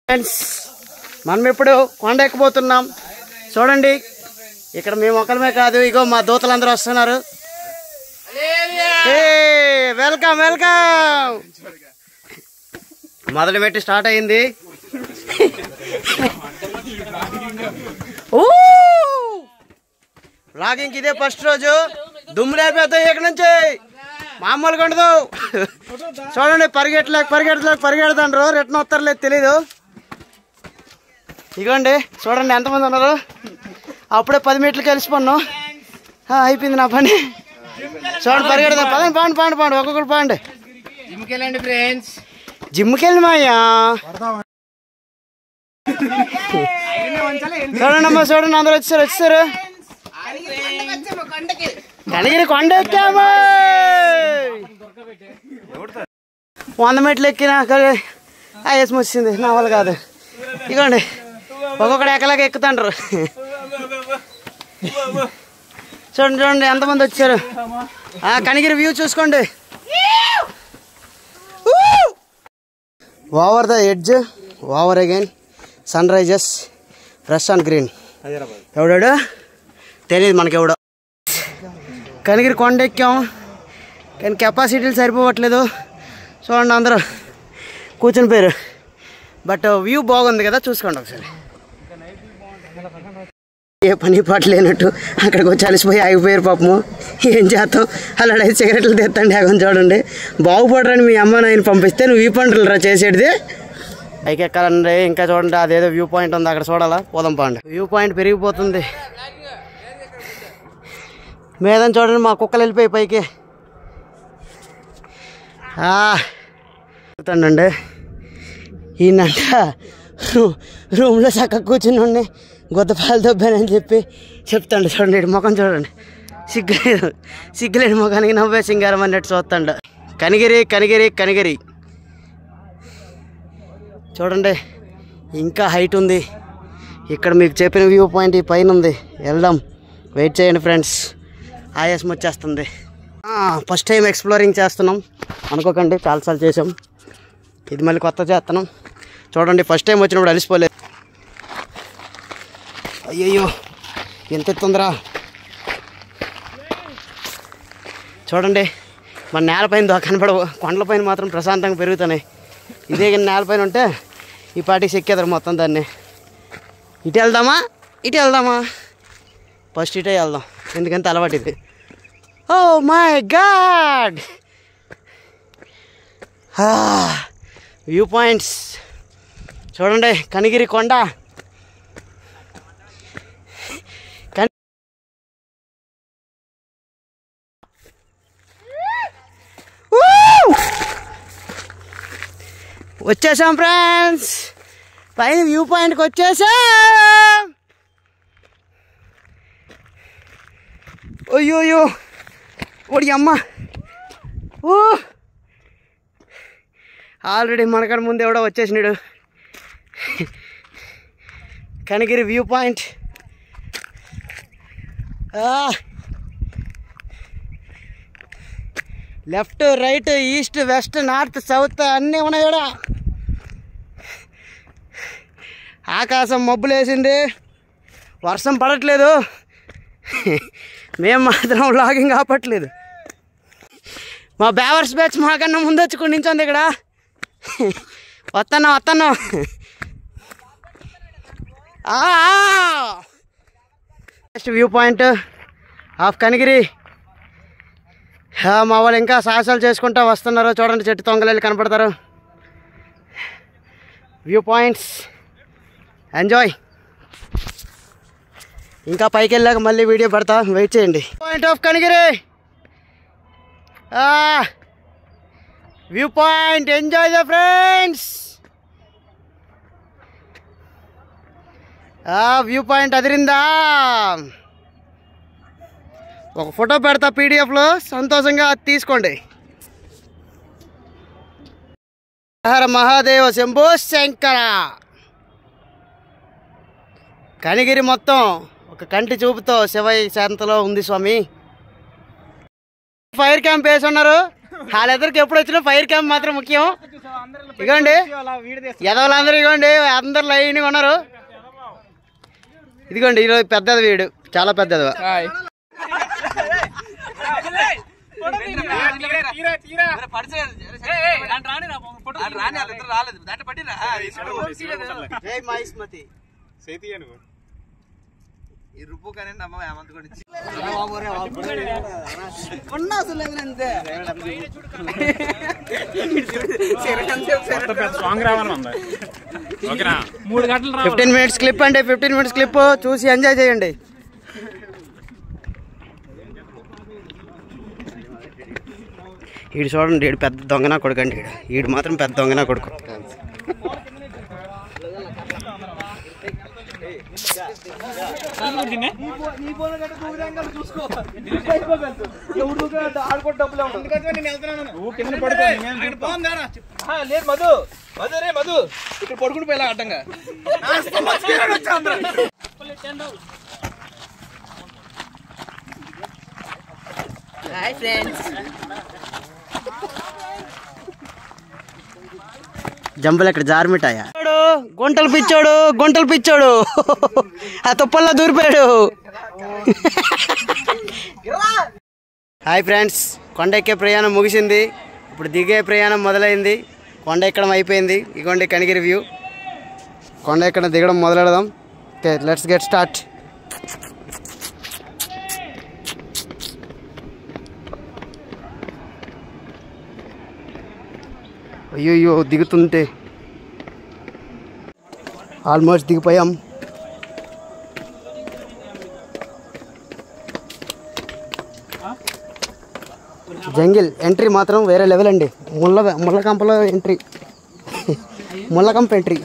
Friends మనం ఇప్పుడు కొండ ఎక్కబోతున్నాం. చూడండి ఇక్కడ మేము ఒకరిమే కాదు, ఇగో మా దూతలందరూ వస్తున్నారు. Welcome welcome. మొదలు పెట్టి స్టార్ట్ అయింది. వ్లాగింగ్ ఇదే ఫస్ట్ రోజు. దుమ్ము లేపేద్దాం ఇక్కడ నుంచి, మామూలుగా ఉండదు. చూడండి పరిగెడతాండ్రు, రిటర్న్ వస్తారులేదు తెలీదు. ఇగోండి చూడండి ఎంతమంది ఉన్నారు. అప్పుడే 10 మీటర్లకి కలిసిపోన్నాం. అయిపోయింది నా పని. చూడండి పరిగెడదాం. పాండి ఒక్కొక్కరు పాండి. జిమ్కి వెళ్ళండి ఫ్రెండ్స్, జిమ్కి వెళ్ళి మాయా. చూడండి అమ్మా, చూడండి అందరూ వచ్చారు. కనగిరి కొండ ఎక్కాము. 100 మీటర్లు ఎక్కినా ఆయాసం వచ్చింది, నా వల్ల కాదు. ఇగోండి ఒక్కొక్కడు ఎక్కలాగా ఎక్కుతాండ్రు. చూడండి ఎంతమంది వచ్చారు. కనగిరి వ్యూ చూసుకోండి. Over the edge, over again, sun rises, fresh and green. ఎవడాడు తెలియదు మనకెవడో. కనగిరి కొండ ఎక్కాం కానీ కెపాసిటీలు సరిపోవట్లేదు. చూడండి అందరూ కూర్చుని పోయారు. బట్ వ్యూ బాగుంది కదా, చూసుకోండి ఒకసారి. ఏ పని పాట లేనట్టు అక్కడికి వచ్చి అలసిపోయి ఆగిపోయారు పాపము. ఏం చేస్తాం, అలా 5 సిగరెట్లు తెత్తండి. ఆగం చూడండి, బాగుపడరని మీ అమ్మ నాయన పంపిస్తే నువ్వు ఈ పంటలు రా చేసేది. పైకి ఎక్కాలండి. ఇంకా చూడండి అదేదో వ్యూ పాయింట్ ఉంది, అక్కడ చూడాలా, పోదాం పాండి. వ్యూ పాయింట్ పెరిగిపోతుంది. మీదని చూడండి మా కుక్కలు వెళ్ళిపోయి పైకి. అండి ఈయనంట రూమ్లో చక్కగా కూర్చుని గొద్దపాలు దొబ్బానని చెప్తాడు. చూడండి ముఖం చూడండి, సిగ్గులేని ముఖానికి నవ్వే సింగారం అన్నట్టు చూస్తాడు. కనిగిరి చూడండి ఇంకా హైట్ ఉంది. ఇక్కడ మీకు చెప్పిన వ్యూ పాయింట్ ఈ పైన ఉంది. వెళ్దాం, వెయిట్ చేయండి ఫ్రెండ్స్. ఆయాసం వచ్చేస్తుంది. ఫస్ట్ టైం ఎక్స్ప్లోరింగ్ చేస్తున్నాం అనుకోకండి, చాలాసార్లు చేసాం. ఇది మళ్ళీ కొత్త చేస్తున్నాం. చూడండి ఫస్ట్ టైం వచ్చినప్పుడు అలిసిపోలేదు. అయ్యయ్యో ఎంత ఎత్తుందిరా. చూడండి మన నేలపైన కనపడవు, కొండలపైన మాత్రం ప్రశాంతంగా పెరుగుతున్నాయి. ఇదే కానీ నేలపైన ఉంటే ఈ పాటికి ఎక్కేదారు మొత్తం దాన్ని. ఇటు వెళ్దామా ఫస్ట్ ఇటే వెళ్దాం, ఎందుకంటే అలవాటు ఇది. Oh my god, view points చూడండి. కనిగిరి కొండ వచ్చేసాం ఫ్రెండ్స్, పైన వ్యూ పాయింట్కి వచ్చేసాం. అయ్యోయ్యో ఓడి అమ్మ. ఆల్రెడీ మనకడ ముందు ఎవడో వచ్చేసినాడు. Kanigiri view point. Left right east west north south అన్నీ ఉన్నాయి కూడా. ఆకాశం మబ్బులు వేసింది, వర్షం పడట్లేదు. మేము మాత్రం వ్లాగింగ్ ఆపట్లేదు. మా బేవర్స్ బ్యాచ్ మాకన్నా ముందు వచ్చి నించుంది ఇక్కడ. వస్తాను. Next view point of Kanigiri. మా వాళ్ళు ఇంకా సాహసాలు చేసుకుంటూ వస్తున్నారు. చూడండి చెట్టు తొంగలు కనపడతారు. View points enjoy. ఇంకా పైకి వెళ్ళాక మళ్ళీ వీడియో పడతా, వెయిట్ చేయండి. Point of Kanigiri, view point. Enjoy the friends. View point అదిరిందా. ఒక ఫోటో పెడతా పీడిఎఫ్లో, సంతోషంగా తీసుకోండి. హర మహాదేవ శంభో శంకర. కనిగిరి మొత్తం ఒక కంటి చూపుతో శివయ్య శాంతలో ఉంది స్వామి. ఫైర్ క్యాంప్ వేసి ఉన్నారు. వాళ్ళిద్దరికి ఎప్పుడు వచ్చినా ఫైర్ క్యాంప్ మాత్రం ముఖ్యం. ఇగోండి ఎదవలందరూ, ఇగోండి అందరు లైన్గా ఉన్నారు. ఇదిగోండి ఈరోజు పెద్దది వీడు, చాలా పెద్దది. ఫిఫ్టీన్ మినిట్స్ క్లిప్ అంటే 15 minutes క్లిప్ చూసి ఎంజాయ్ చేయండి. ఈడు చూడండి, ఈడు పెద్ద దొంగనా కొడుకు అండి. ఈడు మాత్రం పెద్ద దొంగనా కొడుకు. మధు ఇక్కడ పడుకుని పోయేలా అడ్డంగా. Hi friends. జంబులు ఇక్కడ జారిమిటాయా? గుంటలు పిచ్చాడు ఆ తుప్పల్లో దూరిపోయాడు. హాయ్ ఫ్రెండ్స్, కొండ ఎక్కే ప్రయాణం ముగిసింది. ఇప్పుడు దిగే ప్రయాణం మొదలైంది. కొండ ఎక్కడం అయిపోయింది. ఇగోండి కనిగిరి వ్యూ. కొండ ఎక్కడ దిగడం మొదలెడదాం. Okay, let's get start. అయ్యో దిగుతుంటే ఆల్మోస్ట్ దిగిపోయాం. జంగిల్ ఎంట్రీ మాత్రం వేరే లెవెల్ అండి. ముళ్ళకంపలో ఎంట్రీ, ముళ్ళకంప ఎంట్రీ.